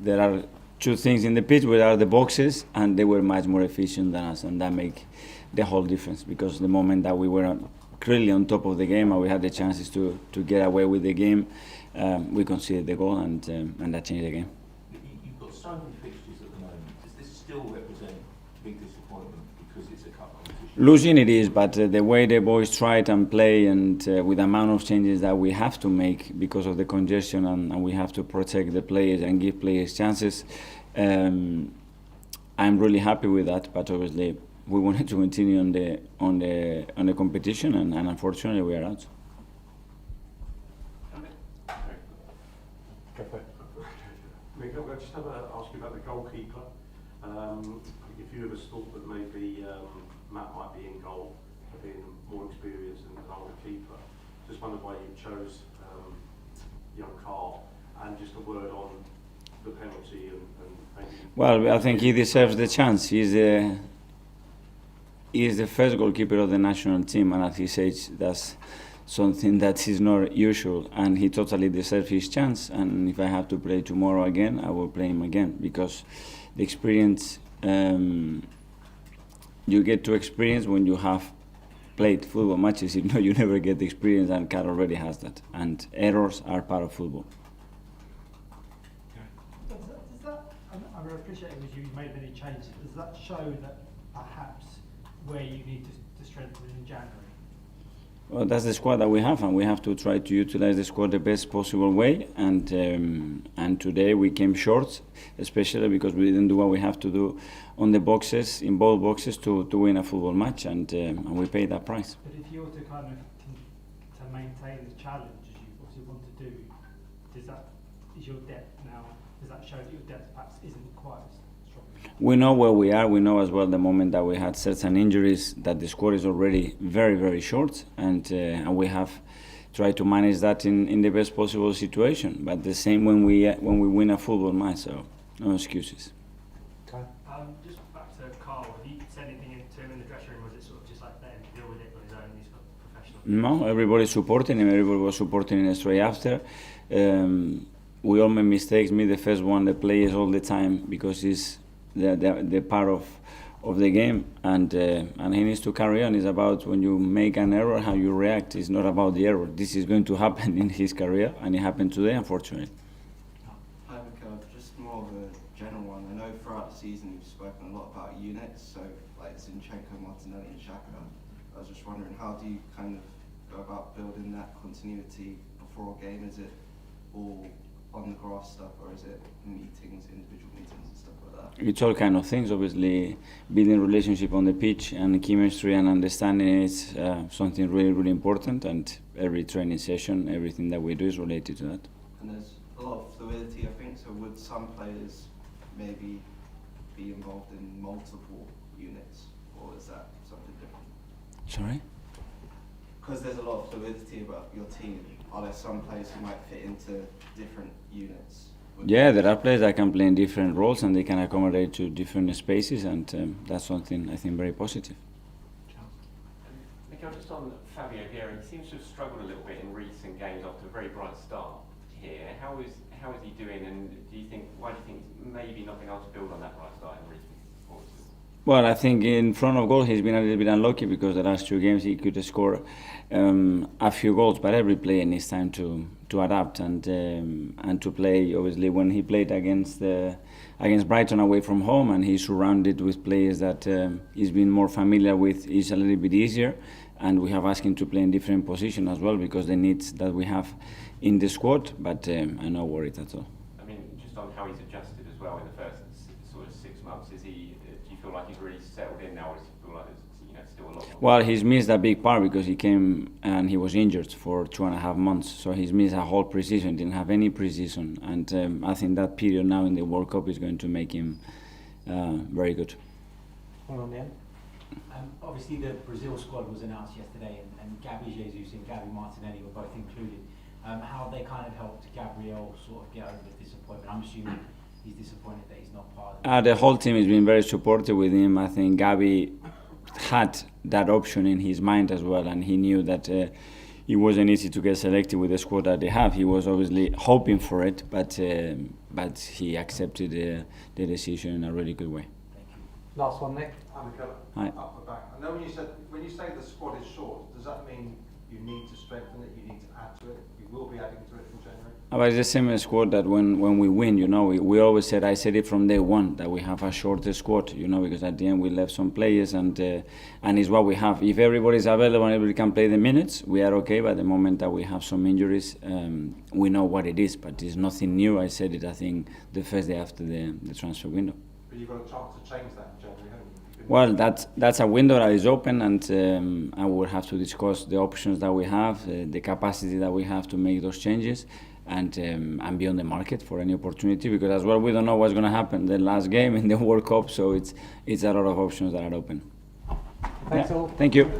There are two things in the pitch, which are the boxes, and they were much more efficient than us, and that make the whole difference. Because the moment that we were clearly on top of the game and we had the chances to get away with the game, we conceded the goal, and that changed the game. You've got so many fixtures at the moment. Does this still represent big disappointment because it's a cup competition? Losing it is, but the way the boys tried and play, and with the amount of changes that we have to make because of the congestion, and we have to protect the players and give players chances, I'm really happy with that. But obviously, we wanted to continue on the competition, and unfortunately, we are out. Mikel, I just have to ask you about the goalkeeper. If you ever thought that maybe Matt might be in goal, being more experienced than an older keeper, just wondered why you chose young Carl, and just a word on the penalty and maybe. Well, I think he deserves the chance. He is the first goalkeeper of the national team, and at his age, that's something that is not usual, and he totally deserves his chance. And if I have to play tomorrow again, I will play him again, because the experience you get to experience when you have played football matches. If not, you never get the experience, and Carl already has that. And errors are part of football. Does that, I appreciate it was you made many changes. Does that show that perhaps where you need to strengthen in January? Well, that's the squad that we have, and we have to try to utilize the squad the best possible way. And today we came short, especially because we didn't do what we have to do on the boxes, in both boxes, to win a football match, and we paid that price. But if you were to kind of to maintain the challenge as you obviously want to do, is your depth now? Does that show that your depth perhaps isn't quite as strong? We know where we are. We know as well the moment that we had certain injuries that the squad is already very, very short, and we have tried to manage that in the best possible situation. But the same when we win a football match, so no excuses. Just back to Carl, have you said anything to him in the dressing room, or was it sort of just like let him deal with it on his own? He's got professional. No, everybody's supporting him. Everybody was supporting him straight after. We all make mistakes. Me, the first one, the players all the time, because he's the part of the game, and he needs to carry on. It's about when you make an error, how you react. It's not about the error. This is going to happen in his career, and it happened today, unfortunately. Hi, Mikel. Just more of a general one. I know throughout the season you've spoken a lot about units, so like Zinchenko, Martinelli, and Xhaka. I was just wondering, how do you kind of go about building that continuity before a game? Is it all on the grass stuff, or is it meetings, individual meetings and stuff like that? It's all kind of things. Obviously, building relationship on the pitch and chemistry and understanding is something really, really important. And every training session, everything that we do is related to that. And there's a lot of fluidity, I think. So would some players maybe be involved in multiple units, or is that something different? Sorry? Because there's a lot of fluidity about your team. Are there some players who might fit into different units? Yeah, there are players that can play in different roles, and they can accommodate to different spaces, and that's something I think very positive. Mikel, just on Fabio Vieira, he seems to have struggled a little bit in recent games after a very bright start here. How is he doing, and why do you think maybe not being able to build on that bright start in recent performances? Well, I think in front of goal he's been a little bit unlucky, because the last two games he could score a few goals, but every player needs time to adapt and to play. Obviously, when he played against Brighton away from home, and he's surrounded with players that he's been more familiar with, is a little bit easier. And we have asked him to play in different positions as well, because the needs that we have in the squad. But I'm not worried at all. I mean, just on how he's adjusted as well in the first sort of 6 months, do you feel like he's really settled in now, or does he feel like there's still a lot more? Well, he's missed a big part because he came and he was injured for 2.5 months. So he's missed a whole pre-season, didn't have any pre-season. And I think that period now in the World Cup is going to make him very good. One on the end. Obviously, the Brazil squad was announced yesterday, and Gabi Jesus and Gabi Martinelli were both included. How have they kind of helped Gabriel sort of get over the disappointment? I'm assuming he's disappointed that he's not part of it. The whole team has been very supportive with him. I think Gabi had that option in his mind as well, and he knew that it wasn't easy to get selected with the squad that they have. He was obviously hoping for it, but he accepted the decision in a really good way. Last one, Nick. Hi, Mikel. Hi. Up the back. I know when you say the squad is short, does that mean you need to strengthen it, you need to add to it? You will be adding to it from January? But it's the same squad that when we win, you know, we always said, I said it from day one, that we have a shorter squad, you know, because at the end we left some players and it's what we have. If everybody's available and everybody can play the minutes, we are okay, but the moment that we have some injuries, we know what it is, but it's nothing new. I said it, I think, the first day after the transfer window. But you've got a chance to change that in January, haven't you? Well, that's a window that is open, and I will have to discuss the options that we have, the capacity that we have to make those changes, and be on the market for any opportunity, because as well we don't know what's going to happen the last game in the World Cup, so it's a lot of options that are open. Thanks all. Thank you.